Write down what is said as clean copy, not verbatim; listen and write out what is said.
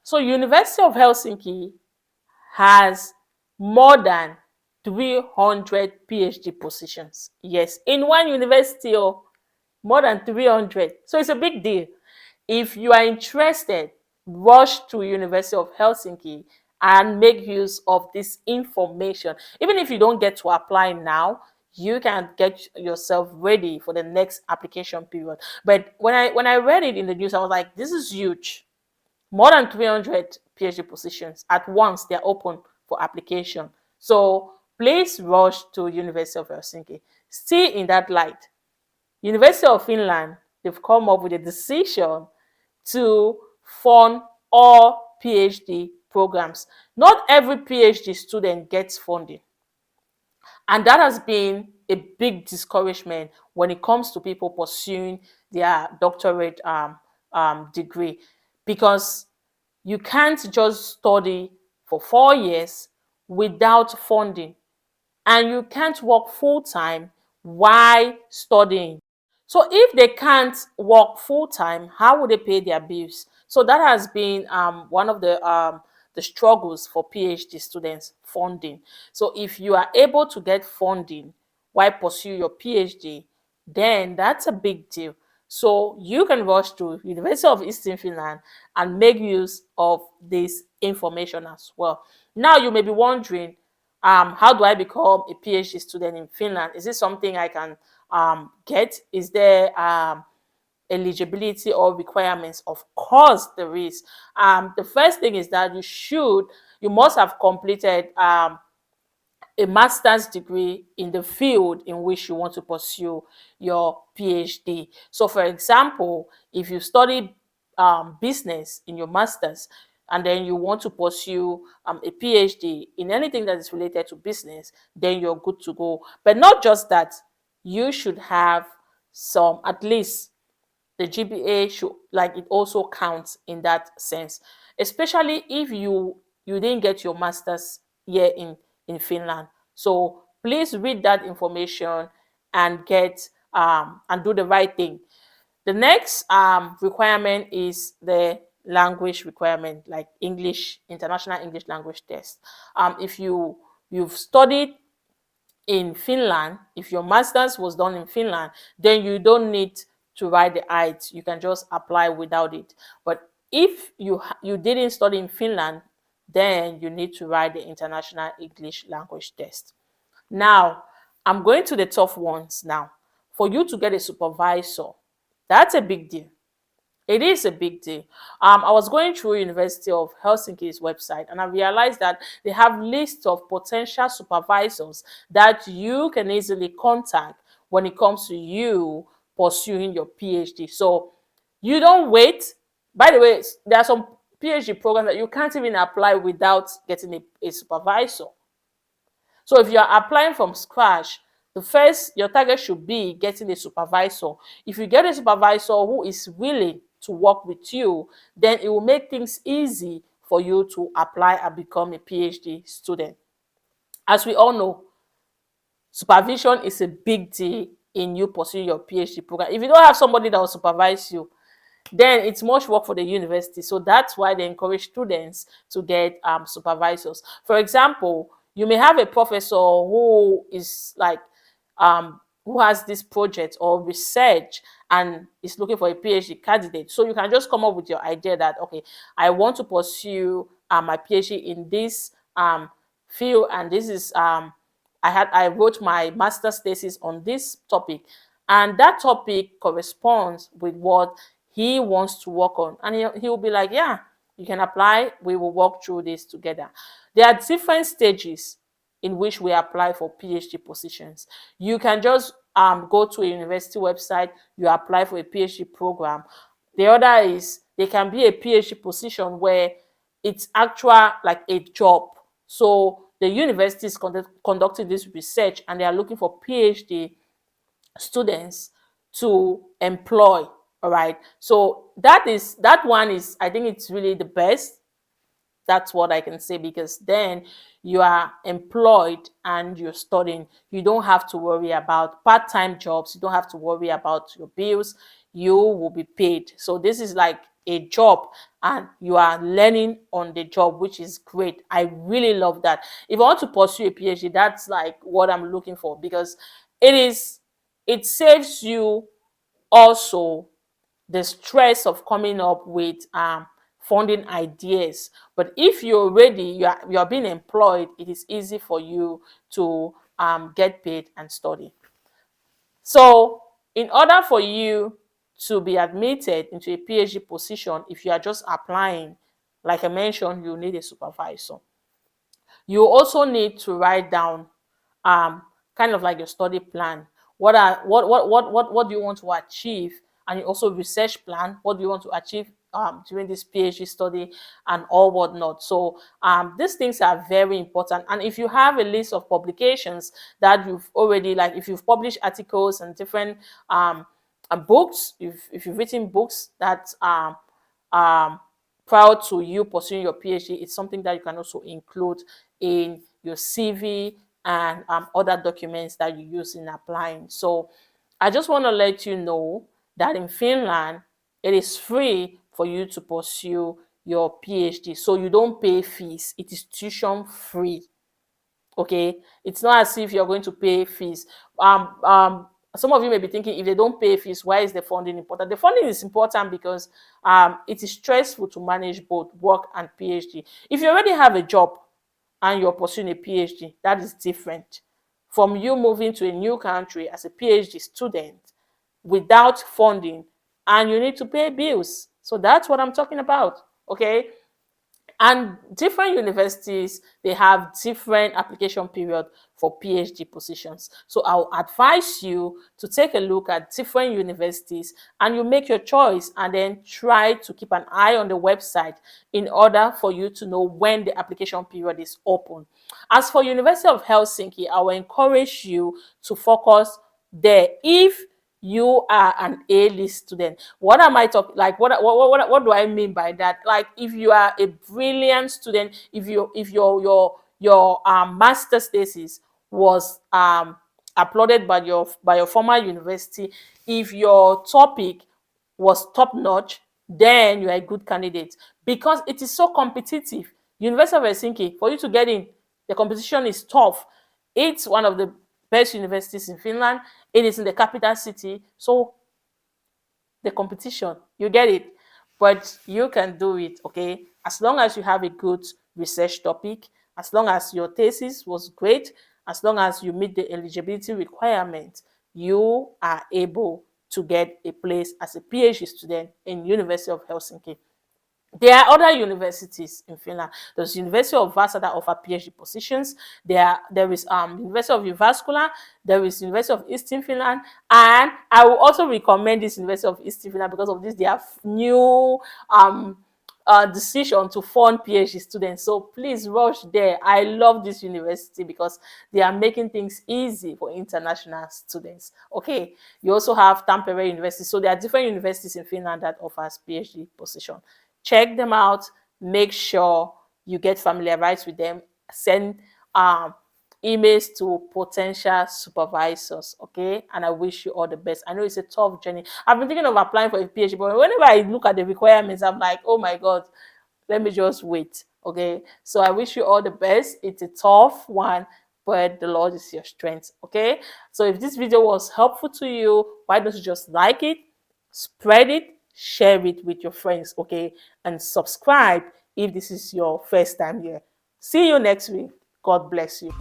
So University of Helsinki has more than 300 PhD positions. Yes, in one university, oh, more than 300. So it's a big deal. If you are interested, rush to University of Helsinki and make use of this information. Even if you don't get to apply now, you can get yourself ready for the next application period. But when I read it in the news, I was like, this is huge. More than 300 PhD positions at once, they're open for application. So please rush to University of Helsinki. Still in that light, University of Finland, they've come up with a decision to fund all PhD programs. Not every PhD student gets funding. And that has been a big discouragement when it comes to people pursuing their doctorate degree, because you can't just study for 4 years without funding, and you can't work full time while studying. So if they can't work full time, how would they pay their bills? So that has been one of the struggles for PhD students, funding. So if you are able to get funding while pursue your PhD, then that's a big deal. So you can rush to University of Eastern Finland and make use of this information as well. Now you may be wondering, how do I become a PhD student in Finland? Is this something I can get? Is there eligibility or requirements? Of course there is. The first thing is that you must have completed a master's degree in the field in which you want to pursue your PhD. So for example, if you study business in your master's, and then you want to pursue a PhD in anything that is related to business, then you're good to go. But not just that, you should have some, at least the GPA should, like, it also counts in that sense, especially if you didn't get your master's here in Finland. So please read that information and get and do the right thing. The next requirement is the language requirement, like English, international English language test. If you've studied in Finland, if your master's was done in Finland, then you don't need to write the IELTS. You can just apply without it. But if you didn't study in Finland, then you need to write the international English language test. Now, I'm going to the tough ones now. For you to get a supervisor, that's a big deal. It is a big deal. I was going through University of Helsinki's website, and I realized that they have lists of potential supervisors that you can easily contact when it comes to you pursuing your PhD. So you don't wait. By the way, there are some PhD programs that you can't even apply without getting a supervisor. So if you are applying from scratch, your target should be getting a supervisor. If you get a supervisor who is willing to work with you, then it will make things easy for you to apply and become a PhD student. As we all know, supervision is a big deal in you pursuing your PhD program. If you don't have somebody that will supervise you, then it's much work for the university. So that's why they encourage students to get supervisors. For example, you may have a professor who is like who has this project or research and is looking for a PhD candidate. So you can just come up with your idea that, okay, I want to pursue my PhD in this field, and this is I wrote my master's thesis on this topic, and that topic corresponds with what he wants to work on, and he will be like, yeah, you can apply, we will work through this together. There are different stages in which we apply for PhD positions. You can just go to a university website, you apply for a PhD program. The other is there can be a PhD position where it's actual like a job. So the university is conducting this research and they are looking for PhD students to employ. All right. So that one is, I think it's really the best. That's what I can say, because then you are employed and you're studying. You don't have to worry about part-time jobs. You don't have to worry about your bills. You will be paid. So this is like a job, and you are learning on the job, which is great. I really love that. If I want to pursue a PhD, that's like what I'm looking for, because it saves you also the stress of coming up with funding ideas. But if you are being employed, it is easy for you to get paid and study. So in order for you to be admitted into a PhD position, if you are just applying, like I mentioned, you need a supervisor. You also need to write down um kind of like your study plan. What do you want to achieve? And you also research plan. What do you want to achieve during this PhD study and all whatnot? So these things are very important. And if you have a list of publications that you've already, like if you've published articles and different books, if you've written books that um prior to you pursuing your PhD, it's something that you can also include in your CV and other documents that you use in applying. So I just want to let you know that in Finland, it is free for you to pursue your PhD. So you don't pay fees. It is tuition free. Okay, it's not as if you're going to pay fees. Some of you may be thinking, if they don't pay fees, why is the funding important? The funding is important because it is stressful to manage both work and PhD. If you already have a job and you're pursuing a PhD, that is different from you moving to a new country as a PhD student without funding, and you need to pay bills. So that's what I'm talking about. Okay, and different universities, they have different application period for PhD positions. So I'll advise you to take a look at different universities and you make your choice, and then try to keep an eye on the website in order for you to know when the application period is open. As for University of Helsinki, I will encourage you to focus there if you are an A-list student. What am I talking, like what do I mean by that? Like if you are a brilliant student, if your master's thesis was applauded by your former university, if your topic was top notch, then you are a good candidate, because it is so competitive. University of Helsinki, for you to get in, the competition is tough. It's one of the best universities in Finland. It is in the capital city, so the competition, you get it. But you can do it, okay? As long as you have a good research topic, as long as your thesis was great, as long as you meet the eligibility requirement, you are able to get a place as a PhD student in University of Helsinki. There are other universities in Finland. There's University of Vasa that offer PhD positions. There is University of Jyväskylä. There is University of Eastern Finland, and I will also recommend this University of Eastern Finland because of this. They have new decision to fund PhD students. So please rush there. I love this university because they are making things easy for international students. Okay, you also have Tampere University. So there are different universities in Finland that offers PhD position. Check them out. Make sure you get familiarized with them. Send emails to potential supervisors, okay? And I wish you all the best. I know it's a tough journey. I've been thinking of applying for a PhD, but whenever I look at the requirements, I'm like, oh my God, let me just wait, okay? So I wish you all the best. It's a tough one, but the Lord is your strength, okay? So if this video was helpful to you, why don't you just like it, spread it, share it with your friends, okay? And subscribe if this is your first time here. See you next week. God bless you.